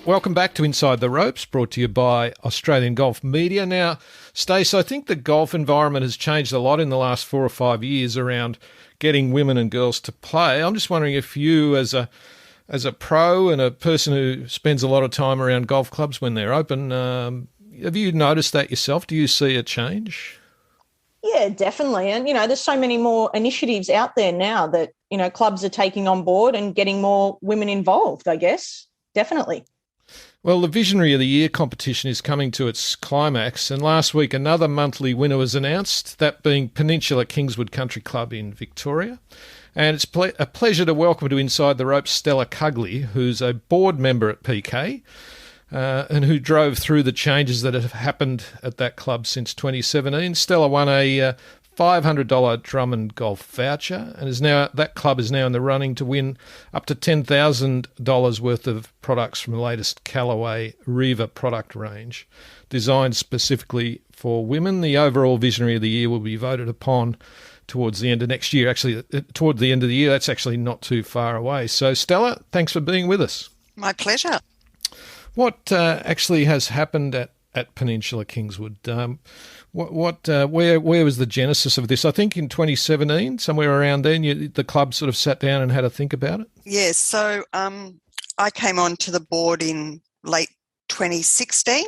Welcome back to Inside the Ropes, brought to you by Australian Golf Media. Now, Stacey, I think the golf environment has changed a lot in the last 4 or 5 years around getting women and girls to play. I'm just wondering if you, as a pro and a person who spends a lot of time around golf clubs when they're open, have you noticed that yourself? Do you see a change? Yeah, definitely. And, there's so many more initiatives out there now that, clubs are taking on board and getting more women involved, I guess. Definitely. Well, the Visionary of the Year competition is coming to its climax, and last week another monthly winner was announced, that being Peninsula Kingswood Country Club in Victoria. And it's a pleasure to welcome to Inside the Ropes Stella Cugley, who's a board member at PK, and who drove through the changes that have happened at that club since 2017. Stella won a $500 Drummond golf voucher, and that club is now in the running to win up to $10,000 worth of products from the latest Callaway Riva product range, designed specifically for women. The overall Visionary of the Year will be voted upon towards the end of next year. Actually, toward the end of the year, that's actually not too far away. So, Stella, thanks for being with us. My pleasure. What actually has happened at Peninsula Kingswood? Where was the genesis of this? I think in 2017, somewhere around then, the club sort of sat down and had a think about it. Yes, so I came onto the board in late 2016,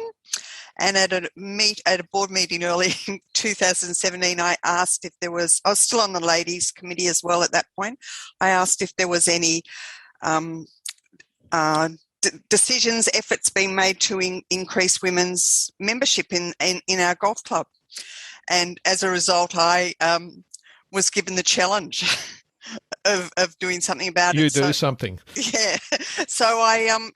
and at a board meeting early in 2017, I asked if there was. I was still on the ladies' committee as well at that point. I asked if there was any decisions, efforts being made to increase women's membership in our golf club. And as a result, I was given the challenge of doing something about it. You do something. Yeah. So I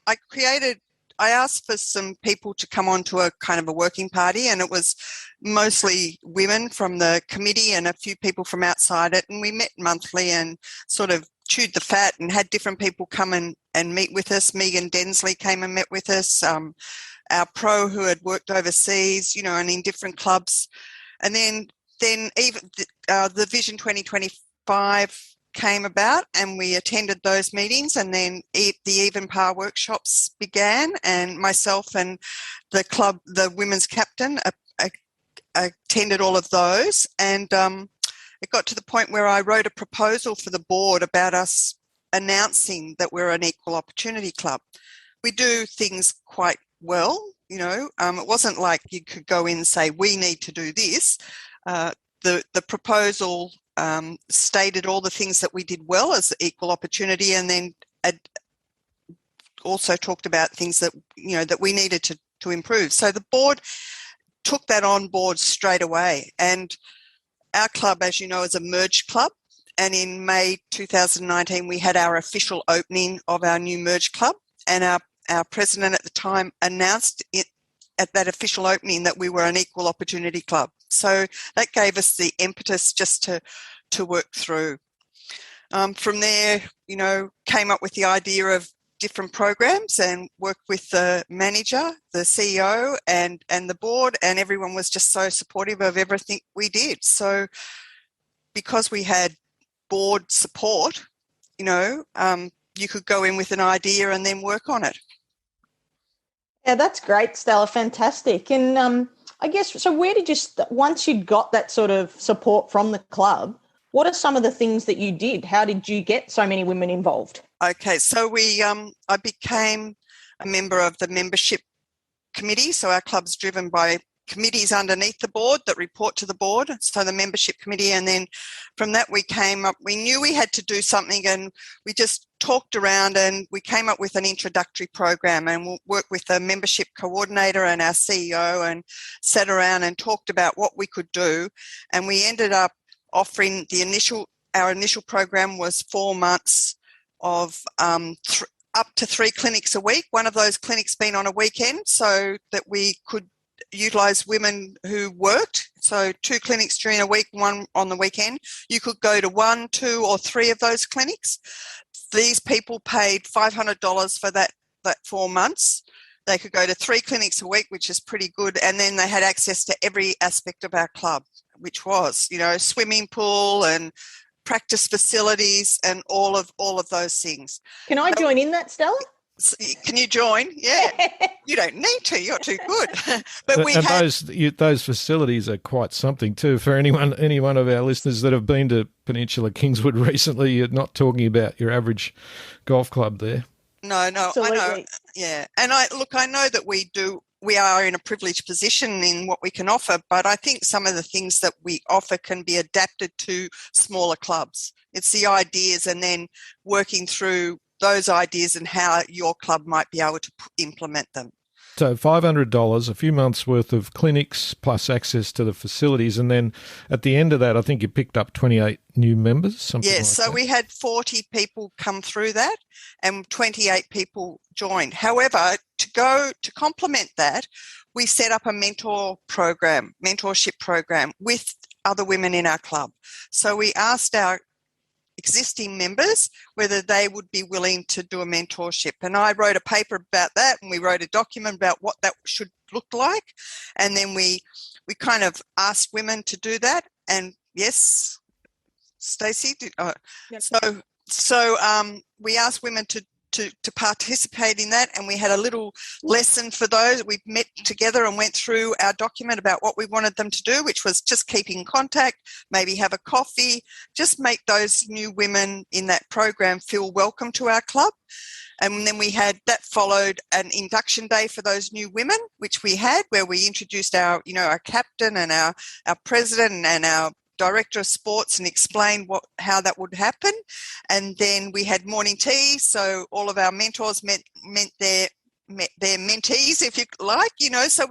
asked for some people to come on to a kind of a working party, and it was mostly women from the committee and a few people from outside it. And we met monthly and sort of chewed the fat and had different people come and meet with us. Megan Densley came and met with us, our pro who had worked overseas, and in different clubs. And then even the Vision 2025 came about, and we attended those meetings, and then the Even Par workshops began, and myself and the women's captain attended all of those. And it got to the point where I wrote a proposal for the board about us announcing that we're an equal opportunity club. We do things quite well, it wasn't like you could go in and say, we need to do this. The proposal stated all the things that we did well as equal opportunity, and then also talked about things that, that we needed to improve. So the board took that on board straight away. And our club, as you know, is a merged club. And in May 2019, we had our official opening of our new merged club. And our president at the time announced it at that official opening that we were an equal opportunity club. So that gave us the impetus just to work through. From there, came up with the idea of different programs and worked with the manager, the CEO and the board, and everyone was just so supportive of everything we did. So because we had board support, you could go in with an idea and then work on it. Yeah, that's great, Stella. Fantastic. And I guess, so where did you, once you'd got that sort of support from the club, what are some of the things that you did? How did you get so many women involved? Okay, so I became a member of the membership committee. So our club's driven by committees underneath the board that report to the board, so the membership committee. And then from that we knew we had to do something, and we just talked around and we came up with an introductory program, and we'll work with the membership coordinator and our CEO and sat around and talked about what we could do. And we ended up offering our initial program was 4 months of up to 3 clinics a week. One of those clinics being on a weekend, so that we could utilise women who worked. So 2 clinics during a week, 1 on the weekend. You could go to 1, 2 or 3 of those clinics. These people paid $500 for that 4 months. They could go to 3 clinics a week, which is pretty good. And then they had access to every aspect of our club, which was, swimming pool and practice facilities and all of those things. Can I join in that, Stella? Can you join? Yeah. You don't need to. You're too good. But those facilities are quite something too. For any one of our listeners that have been to Peninsula Kingswood recently, you're not talking about your average golf club there. No, Absolutely. I know. Yeah. And I know that we are in a privileged position in what we can offer, but I think some of the things that we offer can be adapted to smaller clubs. It's the ideas and then working through those ideas and how your club might be able to implement them. So $500, a few months worth of clinics plus access to the facilities. And then at the end of that, I think you picked up 28 new members. We had 40 people come through that and 28 people joined. However, to complement that, we set up a mentorship program with other women in our club. So we asked our existing members whether they would be willing to do a mentorship, and I wrote a paper about that, and we wrote a document about what that should look like, and then we kind of asked women to do that. And yes, Stacey, Yep. so we asked women to participate in that, and we had a little lesson for those. We met together and went through our document about what we wanted them to do, which was just keep in contact, maybe have a coffee, just make those new women in that program feel welcome to our club. And then we had that followed an induction day for those new women, which we had, where we introduced our captain and our president and our director of sports and explained how that would happen. And then we had morning tea, so all of our mentors met their mentees, if you like, so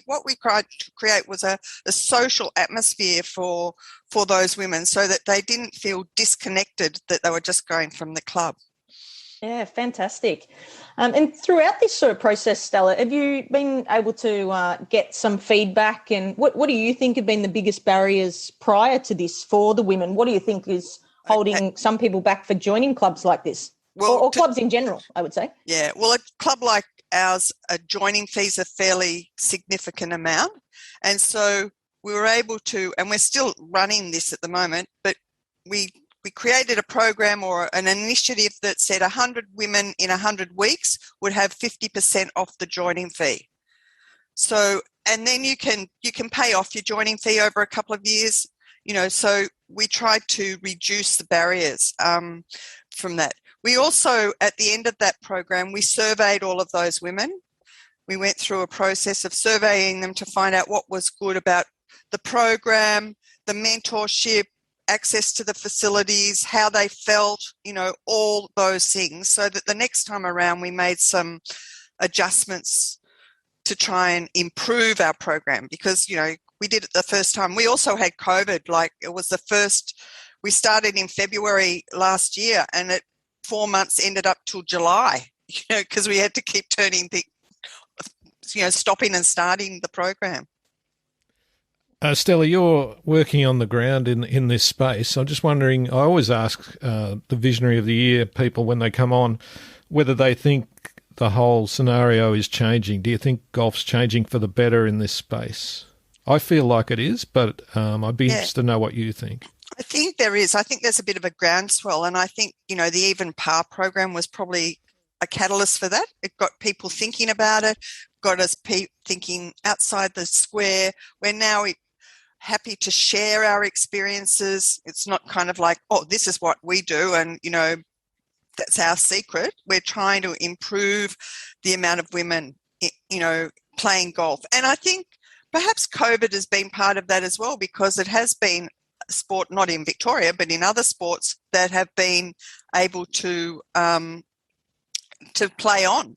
what we tried to create was a social atmosphere for those women, so that they didn't feel disconnected, that they were just going from the club. Yeah, fantastic. And throughout this sort of process, Stella, have you been able to get some feedback? And what do you think have been the biggest barriers prior to this for the women? What do you think is holding some people back for joining clubs like this? Or clubs in general, I would say. Yeah, well, a club like ours, joining fees a fairly significant amount. And so we were able to, and we're still running this at the moment, but we created a program or an initiative that said 100 women in 100 weeks would have 50% off the joining fee. So, and then you can pay off your joining fee over a couple of years, so we tried to reduce the barriers from that. We also, at the end of that program, we surveyed all of those women. We went through a process of surveying them to find out what was good about the program, the mentorship, access to the facilities, how they felt, all those things, so that the next time around we made some adjustments to try and improve our program, because, we did it the first time. We also had COVID, we started in February last year, and 4 months ended up till July, because we had to keep stopping and starting the program. Stella, you're working on the ground in this space. I'm just wondering, I always ask the Visionary of the Year people when they come on whether they think the whole scenario is changing. Do you think golf's changing for the better in this space? I feel like it is, but I'd be interested to know what you think. I think there is. I think there's a bit of a groundswell, and I think, the Even Par program was probably a catalyst for that. It got people thinking about it, got us thinking outside the square. We're now happy to share our experiences. It's not kind of like, oh, this is what we do and, that's our secret. We're trying to improve the amount of women, playing golf. And I think perhaps COVID has been part of that as well, because it has been a sport, not in Victoria, but in other sports, that have been able to play on.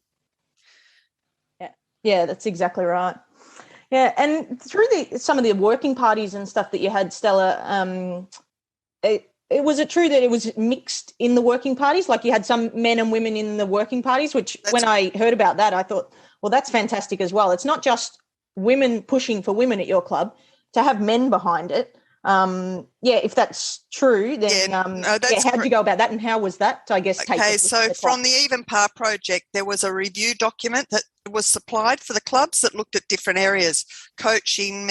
Yeah, that's exactly right. Yeah, and through some of the working parties and stuff that you had, Stella, was it true that it was mixed in the working parties? Like you had some men and women in the working parties, which I heard about that, I thought, well, that's fantastic as well. It's not just women pushing for women at your club, to have men behind it. If that's true, then that's how did you go about that, and how was that? I guess. Okay, so from the Even Par project, there was a review document that was supplied for the clubs that looked at different areas: coaching,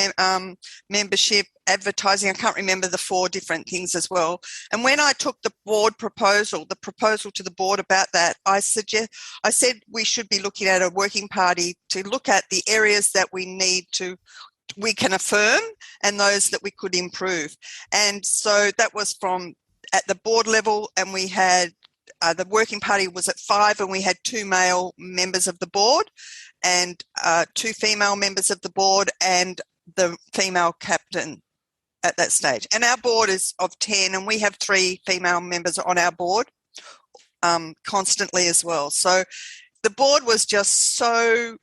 membership, advertising. I can't remember the 4 different things as well. And when I took the proposal to the board about that, I said we should be looking at a working party to look at the areas that we can affirm and those that we could improve. And so that was from at the board level, and we had the working party was at 5, and we had 2 male members of the board and 2 female members of the board and the female captain at that stage. And our board is of 10, and we have 3 female members on our board constantly as well. So the board was just so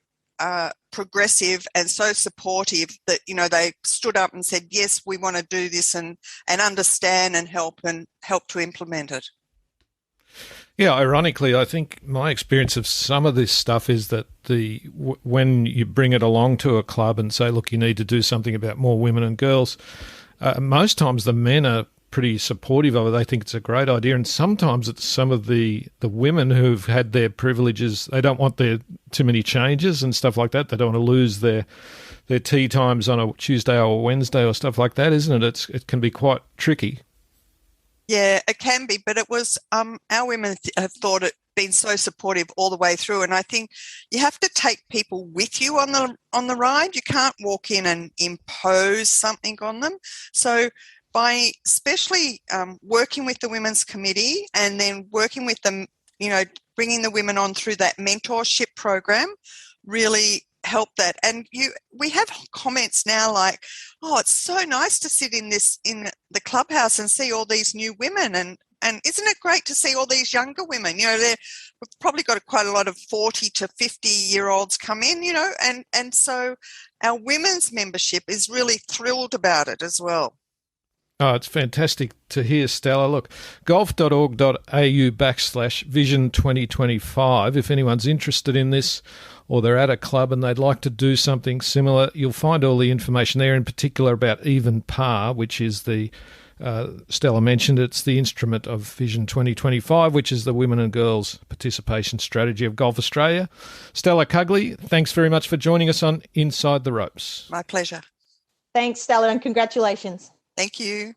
progressive and so supportive that, they stood up and said, yes, we want to do this and understand and help to implement it. Yeah, ironically, I think my experience of some of this stuff is that when you bring it along to a club and say, look, you need to do something about more women and girls, most times the men are pretty supportive of it. They think it's a great idea, and sometimes it's some of the women who've had their privileges. They don't want there too many changes and stuff like that. They don't want to lose their tea times on a Tuesday or Wednesday or stuff like that, isn't it? It can be quite tricky. Yeah, it can be, but it was our women have thought it been so supportive all the way through, and I think you have to take people with you on the ride. You can't walk in and impose something on them. So by especially working with the Women's Committee and then working with them, bringing the women on through that mentorship program really helped that. And we have comments now like, oh, it's so nice to sit in the clubhouse and see all these new women, and isn't it great to see all these younger women? We've probably got quite a lot of 40 to 50-year-olds come in, and so our women's membership is really thrilled about it as well. Oh, it's fantastic to hear, Stella. Look, golf.org.au/Vision 2025. If anyone's interested in this or they're at a club and they'd like to do something similar, you'll find all the information there, in particular about Even Par, which is Stella mentioned, it's the instrument of Vision 2025, which is the women and girls participation strategy of Golf Australia. Stella Cugley, thanks very much for joining us on Inside the Ropes. My pleasure. Thanks, Stella, and congratulations. Thank you.